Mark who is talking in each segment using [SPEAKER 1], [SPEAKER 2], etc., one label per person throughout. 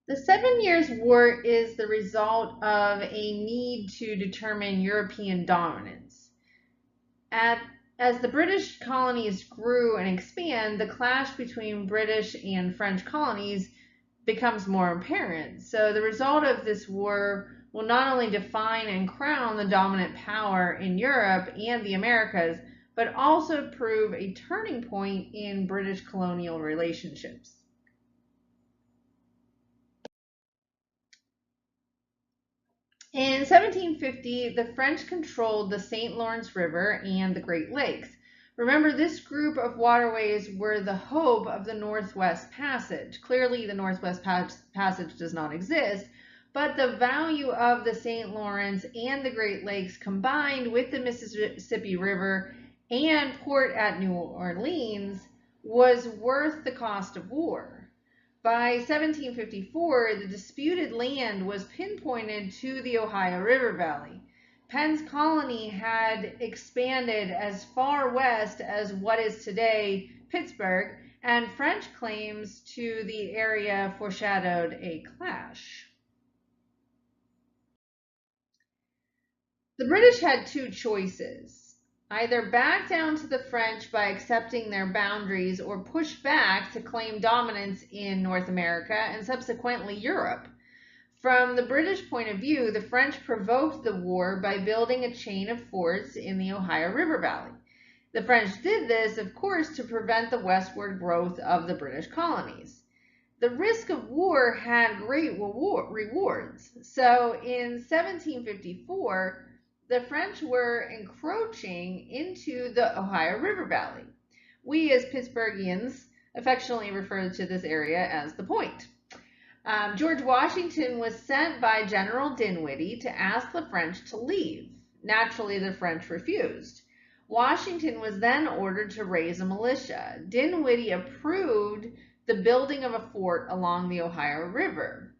[SPEAKER 1] The Seven Years' War is the result of a need to determine European dominance. As the British colonies grew and expand, the clash between British and French colonies becomes more apparent. So the result of this war will not only define and crown the dominant power in Europe and the Americas, but also prove a turning point in British colonial relationships. In 1750, the French controlled the St. Lawrence River and the Great Lakes. Remember, this group of waterways were the hope of the Northwest Passage. Clearly, the Northwest Passage does not exist, but the value of the St. Lawrence and the Great Lakes combined with the Mississippi River and port at New Orleans was worth the cost of war. By 1754, the disputed land was pinpointed to the Ohio River Valley. Penn's colony had expanded as far west as what is today Pittsburgh, and French claims to the area foreshadowed a clash. The British had two choices. Either back down to the French by accepting their boundaries or push back to claim dominance in North America and subsequently Europe. From the British point of view, the French provoked the war by building a chain of forts in the Ohio River Valley. The French did this, of course, to prevent the westward growth of the British colonies. The risk of war had great rewards. So in 1754, the French were encroaching into the Ohio River Valley. We as Pittsburghians affectionately refer to this area as the Point. George Washington was sent by General Dinwiddie to ask the French to leave. Naturally, the French refused. Washington was then ordered to raise a militia. Dinwiddie approved the building of a fort along the Ohio River.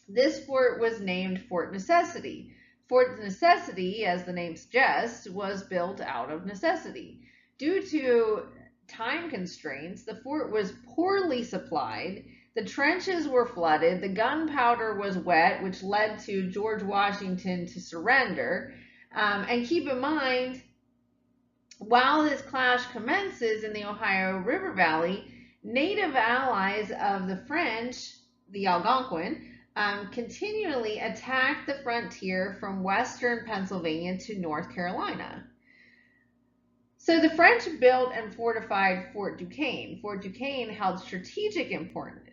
[SPEAKER 1] This fort was named Fort Necessity. Fort Necessity, as the name suggests, was built out of necessity. Due to time constraints, the fort was poorly supplied, the trenches were flooded, the gunpowder was wet, which led to George Washington to surrender. And keep in mind, while this clash commences in the Ohio River Valley, native allies of the French, the Algonquin, continually attacked the frontier from western Pennsylvania to North Carolina. So the French built and fortified Fort Duquesne. Fort Duquesne held strategic importance.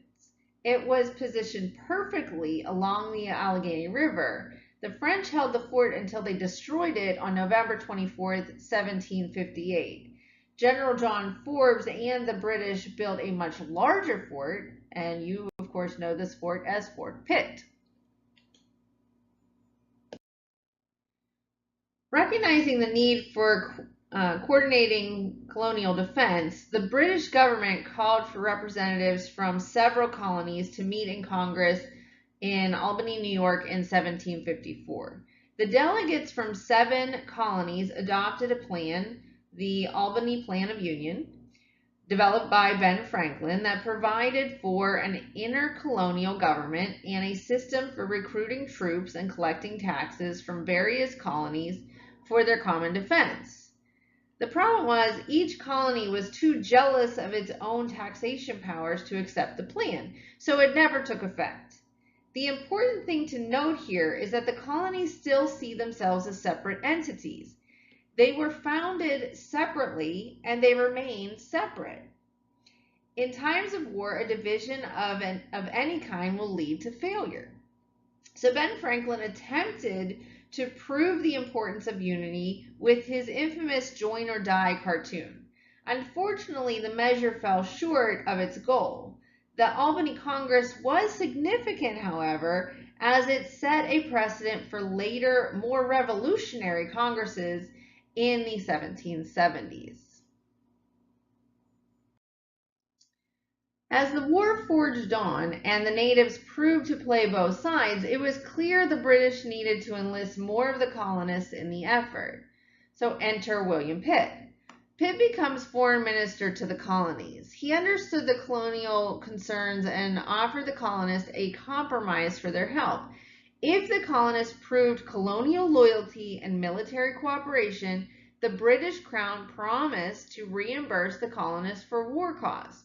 [SPEAKER 1] It was positioned perfectly along the Allegheny River. The French held the fort until they destroyed it on November 24th, 1758. General John Forbes and the British built a much larger fort, and you, of course, know this fort as Fort Pitt. Recognizing the need for coordinating colonial defense, the British government called for representatives from several colonies to meet in Congress in Albany, New York in 1754. The delegates from 7 colonies adopted a plan, the Albany Plan of Union, developed by Ben Franklin, that provided for an intercolonial government and a system for recruiting troops and collecting taxes from various colonies for their common defense. The problem was each colony was too jealous of its own taxation powers to accept the plan, so it never took effect. The important thing to note here is that the colonies still see themselves as separate entities. They were founded separately and they remain separate. In times of war, a division of any kind will lead to failure. So Ben Franklin attempted to prove the importance of unity with his infamous Join or Die cartoon. Unfortunately, the measure fell short of its goal. The Albany Congress was significant, however, as it set a precedent for later, more revolutionary Congresses in the 1770s. As the war forged on and the natives proved to play both sides, it was clear the British needed to enlist more of the colonists in the effort. So enter William Pitt. Pitt becomes foreign minister to the colonies. He understood the colonial concerns and offered the colonists a compromise for their help. If the colonists proved colonial loyalty and military cooperation, the British Crown promised to reimburse the colonists for war costs.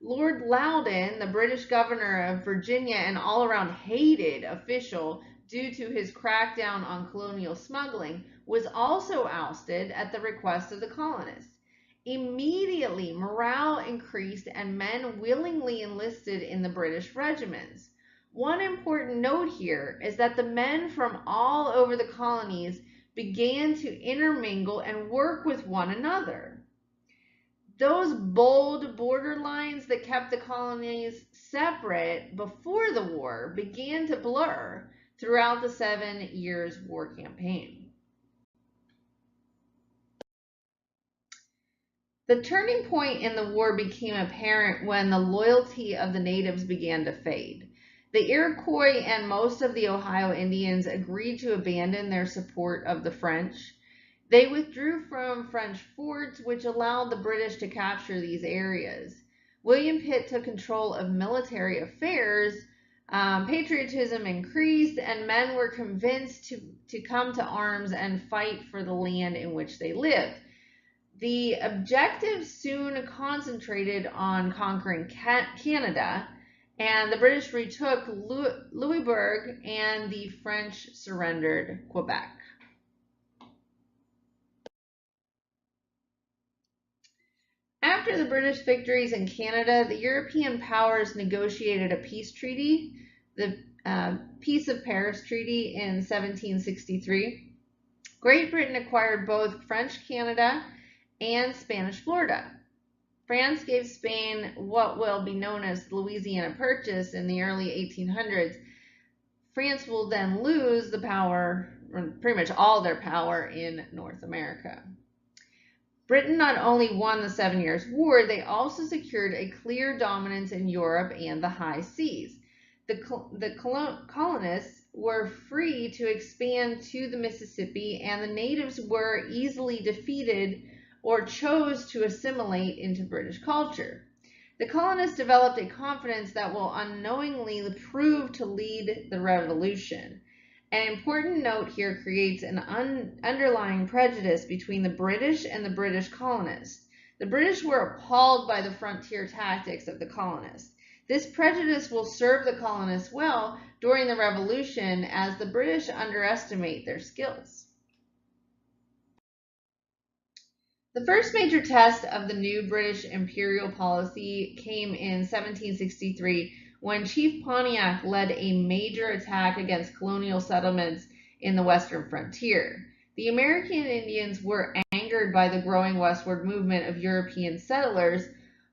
[SPEAKER 1] Lord Loudon, the British governor of Virginia and all-around hated official due to his crackdown on colonial smuggling, was also ousted at the request of the colonists. Immediately, morale increased and men willingly enlisted in the British regiments. One important note here is that the men from all over the colonies began to intermingle and work with one another. Those bold border lines that kept the colonies separate before the war began to blur throughout the 7 Years' War campaign. The turning point in the war became apparent when the loyalty of the natives began to fade. The Iroquois and most of the Ohio Indians agreed to abandon their support of the French. They withdrew from French forts, which allowed the British to capture these areas. William Pitt took control of military affairs. Patriotism increased, and men were convinced to come to arms and fight for the land in which they lived. The objective soon concentrated on conquering Canada, and the British retook Louisbourg, and the French surrendered Quebec. After the British victories in Canada, the European powers negotiated a peace treaty, the Peace of Paris Treaty in 1763. Great Britain acquired both French Canada and Spanish Florida. France gave Spain what will be known as the Louisiana Purchase in the early 1800s. France will then lose the power, or pretty much all their power, in North America. Britain not only won the 7 Years' War, they also secured a clear dominance in Europe and the high seas. The colonists were free to expand to the Mississippi, and the natives were easily defeated or chose to assimilate into British culture. The colonists developed a confidence that will unknowingly prove to lead the revolution. An important note here creates an underlying prejudice between the British and the British colonists. The British were appalled by the frontier tactics of the colonists. This prejudice will serve the colonists well during the Revolution, as the British underestimate their skills. The first major test of the new British imperial policy came in 1763, when Chief Pontiac led a major attack against colonial settlements in the western frontier. The American Indians were angered by the growing westward movement of European settlers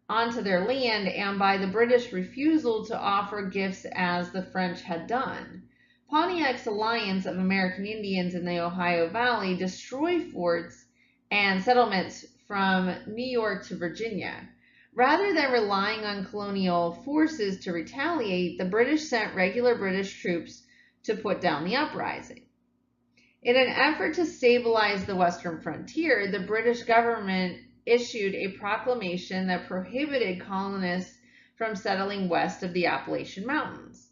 [SPEAKER 1] onto their land and by the British refusal to offer gifts as the French had done. Pontiac's alliance of American Indians in the Ohio Valley destroyed forts and settlements from New York to Virginia. Rather than relying on colonial forces to retaliate, the British sent regular British troops to put down the uprising. In an effort to stabilize the western frontier, the British government issued a proclamation that prohibited colonists from settling west of the Appalachian Mountains.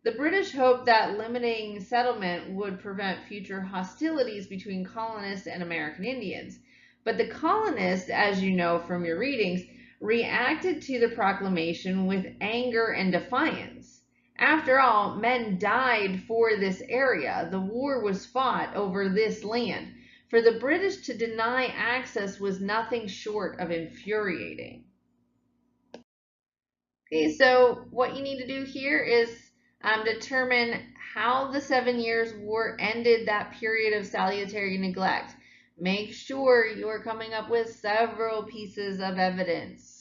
[SPEAKER 1] The British hoped that limiting settlement would prevent future hostilities between colonists and American Indians. But the colonists, as you know from your readings, reacted to the proclamation with anger and defiance. After all, men died for this area. The war was fought over this land. For the British to deny access was nothing short of infuriating. Okay, so what you need to do here is determine how the 7 Years' War ended that period of salutary neglect. Make sure you are coming up with several pieces of evidence.